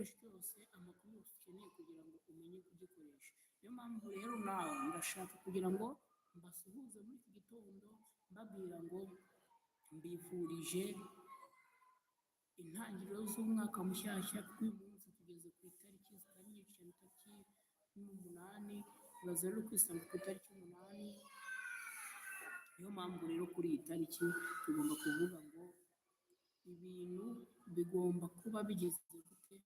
igikoresho cyose, amakuru yose ukeneye kugira ngo umenye kugikoresha. Niyo mpamvu rero nawe ndashaka kugira ngo mbasuhuze muri iki gitondo mbabwira ngo mbifurije intangiriro z'umwaka mushyashya, kuko uyu munsi tugeze ku itariki zitari nyinshi cyane, itariki y'umunani, uraza rero kwisanga ku itariki y'umunani. Niyo mpamvu rero kuri iyi tariki tugomba kuvuga ngo ibintu bigomba kuba bigeze gute,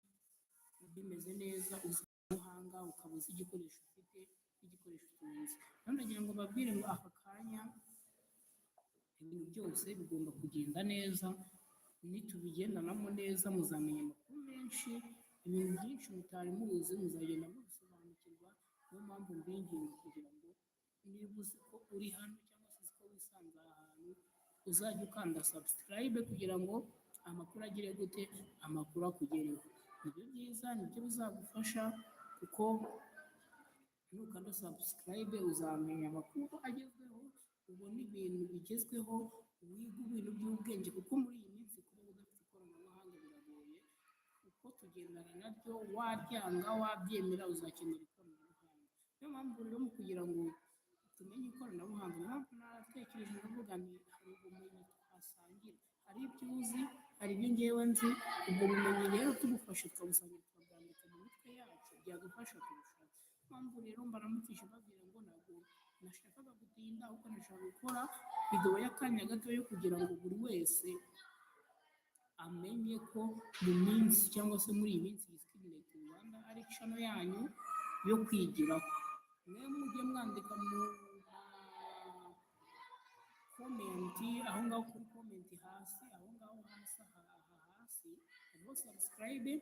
bimeze neza, uzi ikoranabuhanga, ukaba uzi igikoresho ufite n'igikoresho utunze. Rero ndagira ngo babwire ngo aka kanya ibintu byose bigomba kugenda neza, nitubigendanamo neza muzamenya amakuru menshi, ibintu byinshi mutari muzi muzagenda mubisobanukirwa. Niyo mpamvu mbinginga kugira ngo niba uzi ko uri hano cyangwa se uzi ko wisanze aha hantu, uzajya ukanda subscribe kugira ngo amakuru agire gute, amakuru akugereho. Nibyo byiza, nibyo bizagufasha, kuko nukanda subscribe uzamenya amakuru agezweho, ubona ibintu bigezweho, wiga ibintu by'ubwenge, kuko muri iyi minsi kuba udafite ikoranabuhanga biragoye, kuko tugendana naryo, waryanga wabyemera uzakenera ikoranabuhanga. Niyo mpamvu rero mu kugira ngo tumenye ikoranabuhanga, niyo mpamvu natekereje ndavuga nti hari ubumenyi twasangira, hari ibyo uzi, hari ibyo ngewe nzi, ubwo bumenyi rero tubufashe tukabusangira tukabwandika mu mitwe yacu byadufasha kurushaho. Niyo mpamvu rero mbaramukije babwira ngo ntabwo nashakaga gutinda, ahubwo nashaka gukora videwo y'akanya gato yo kugira ngo buri wese amenye ko mu minsi cyangwa se muri iyi minsi iyi Skillnet Rwanda ari channel yanyu yo kwigiraho. Mwe mujye mwandika mu komenti aho ngaho kuri komenti hasi, aho ngaho hasi hasi hariho subscribe,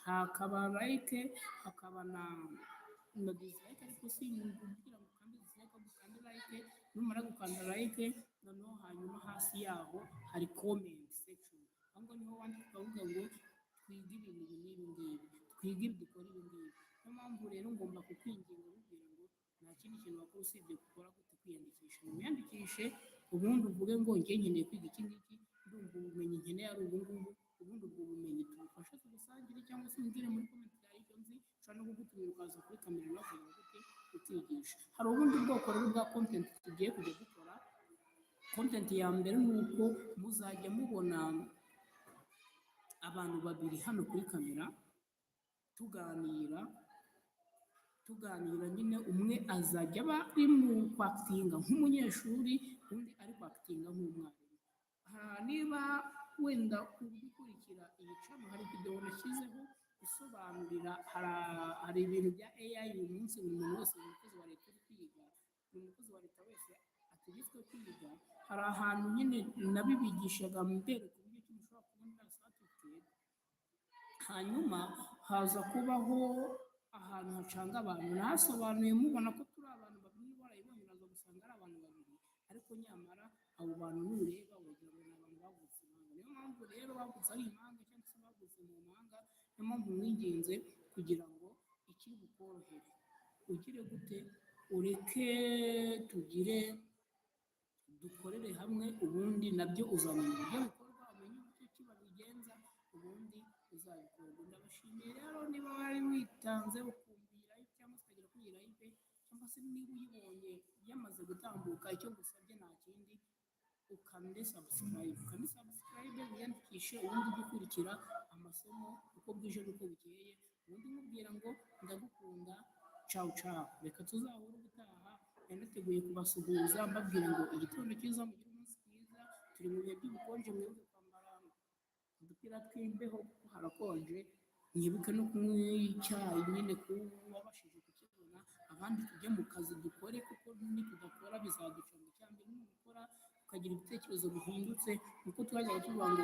hakaba like, hakaba na dislike, ariko si kugira ngo ukande dislike ahubwo ukande like. Numara gukanda like, noneho hanyuma hasi yaho hari comment section, aho ngaho niho wandika ukavuga ngo twige ibintu ibi n'ibi ngibi, twige ibi dukora ibi ngibi. Niyo mpamvu rero ngomba kukwinginga ubwira ngo nta kindi kintu wakora usibye gukora gute, kwiyandikisha. Wiyandikishe ubundi uvuge ngo njye nkeneye kwiga iki ngiki, ndumva ubumenyi nkeneye ari ubu ngubu, ubundi ubwo bumenyi tubufashe tubusangire, cyangwa se umbwire muri komenti yawe ibyo nzi, ushobora no kugutumira ukaza kuri kamera nawe ukagira gute utigisha. Hari ubundi bwoko rero bwa content tugiye kujya dukora. Content ya mbere ni uko muzajya mubona abantu babiri hano kuri kamera tuganira nyine, umwe azajya aba ari mu kwakitinga nk'umunyeshuri, undi ari kwakitinga nk'umwarimu. Niba wenda uri gukurikira iyi channel, hari videwo nashyizeho isobanurira, hari ibintu bya AI uyu munsi buri muntu wese, buri mukozi wa leta uri kwiga, buri mukozi wa leta wese ategetswe kwiga. Hari ahantu nyine nabibigishaga mbereka uburyo ki mushobora kubona certificate, hanyuma haza kubaho ahantu hacanga abantu, nahasobanuye mubona ko turi abantu babiri, warayibonye uraza gusanga ari abantu babiri, ariko nyamara abo bantu nureba wagira ngo ni abantu bavutse impanga. Niyo mpamvu rero bavutse ari impanga cyangwa se bavutse mu mpanga. Niyo mpamvu mwinginze kugira ngo ikiri bukorohere ugire gute, ureke dukorere hamwe, ubundi nabyo uzamenya uburyo bikorwa, umenye uburyo ki babigenza, ubundi uzabikora. Ndabashimiye rero niba wari witanze ukumvira cyangwa se ukagera kuri iyi live, cyangwa se niba uyibonye yamaze gutambuka, icyo ngusabye nta kindi, ukande subscribe wiyandikishe, ubundi ujye ukurikira amasomo uko bwije n'uko bukeye, ubundi nkubwira ngo ndagukunda, ciao ciao. Reka tuzahure ubutaha. Yanateguye kubasuhuza mbabwira ngo igitondo cyiza, mugire umunsi mwiza. Turi mu bihe by'ubukonje, mwibuke kwambara udupira tw'imbeho kuko harakonje, mwibuke no kunywa icyayi nyine wabashije kukibona. Abandi tujye mu kazi dukore, kuko nitudakora bizaducanga. Icyambere ni ugukora, ukagira ibitekerezo bihindutse, kuko twajyaga tuvuga ngo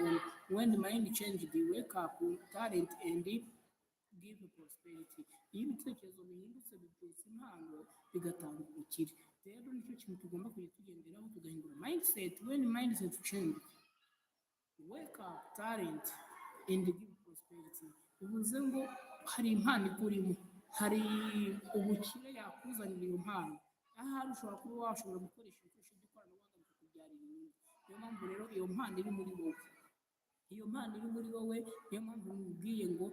when mind change the wake up talent and give prosperity. Iyo ibitekerezo bihindutse bibyutsa impano, bigatanga ubukire. Rero nicyo kintu tugomba kujya tugenderaho, tugahindura mindset. When mindset change, wake up talent and give prosperity. Bivuze ngo hari impano ikurimo, hari ubukire yakuzanira iyo mpano. Ahari ushobora kuba washobora gukoresha ibikoresho by'ikoranabuhanga bikakubyarira inyungu. Niyo mpamvu rero iyo mpano iri muri wowe, niyo mpamvu nkubwiye ngo